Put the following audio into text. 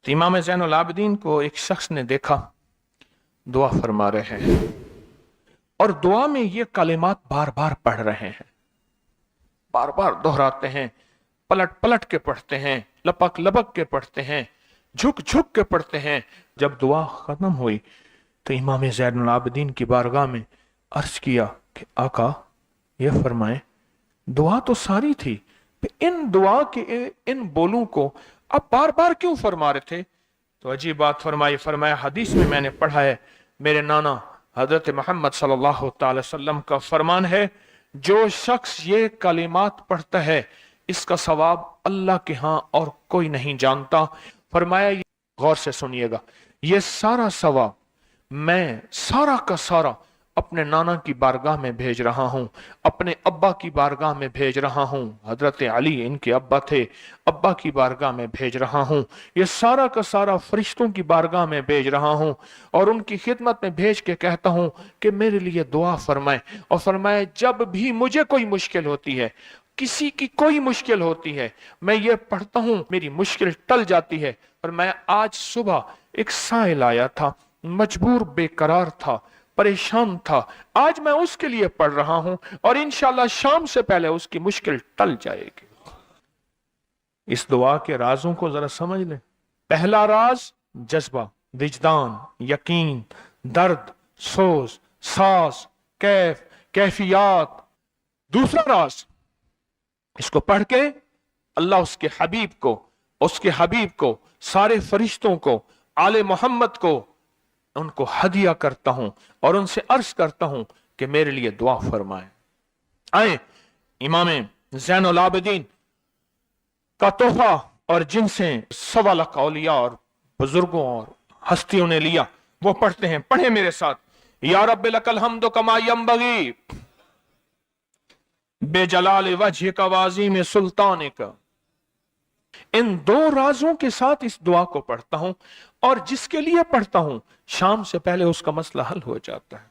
तो इमाम ज़ैनुल आबिदीन को एक शख्स ने देखा, दुआ फरमा रहे हैं और दुआ में ये कलिमात बार बार पढ़ रहे हैं, बार बार दोहराते हैं, पलट पलट के पढ़ते हैं, लपक लपक के पढ़ते हैं, झुक झुक के पढ़ते हैं। जब दुआ खत्म हुई तो इमाम ज़ैनुल आबिदीन की बारगाह में अर्ज किया कि आका ये फरमाएं, दुआ तो सारी थी, इन दुआ के इन बोलों को अब बार बार क्यों फरमा रहे थे? तो अजीब बात फरमाई, फरमाया हदीस में मैंने पढ़ा है, मेरे नाना हजरत मोहम्मद सल्लल्लाहु अलैहि वसल्लम का फरमान है, जो शख्स ये कलिमात पढ़ता है इसका सवाब अल्लाह के यहाँ और कोई नहीं जानता। फरमाया गौर से सुनिएगा, ये सारा सवाब मैं सारा का सारा अपने नाना की बारगाह में भेज रहा हूं, अपने अब्बा की बारगाह में भेज रहा हूं, हजरत अली इनके अब्बा थे, अब्बा की बारगाह में भेज रहा हूं, ये सारा का सारा फरिश्तों की बारगाह में भेज रहा हूं और उनकी खिदमत में भेज के कहता हूं कि मेरे लिए दुआ फरमाए। और फरमाए जब भी मुझे कोई मुश्किल होती है, किसी की कोई मुश्किल होती है, मैं ये पढ़ता हूं, मेरी मुश्किल टल जाती है। और मैं आज सुबह एक साइल आया था, मजबूर बेकरार था, परेशान था, आज मैं उसके लिए पढ़ रहा हूं और इंशाल्लाह शाम से पहले उसकी मुश्किल टल जाएगी। इस दुआ के राजों को जरा समझ लें। पहला राज जज्बा, विजदान, यकीन, दर्द, सोज, सास, कैफ, कैफियात। दूसरा राज, इसको पढ़ के अल्लाह उसके हबीब को, सारे फरिश्तों को, आले मोहम्मद को, उनको हदिया करता हूं और उनसे अर्ज करता हूं कि मेरे लिए दुआ फरमाए। आए इमाम ज़ैनुल आबिदीन का तोहफा और जिनसे 1.25 लाख औलिया और बुजुर्गों और हस्तियों ने लिया, वो पढ़ते हैं। पढ़े मेरे साथ। या रब्बि लकल हम्दु कमा यंबगी बेजलाल वजह का वाज़ीम सुल्तान का। इन दो राजों के साथ इस दुआ को पढ़ता हूं और जिसके लिए पढ़ता हूं शाम से पहले उसका मसला हल हो जाता है।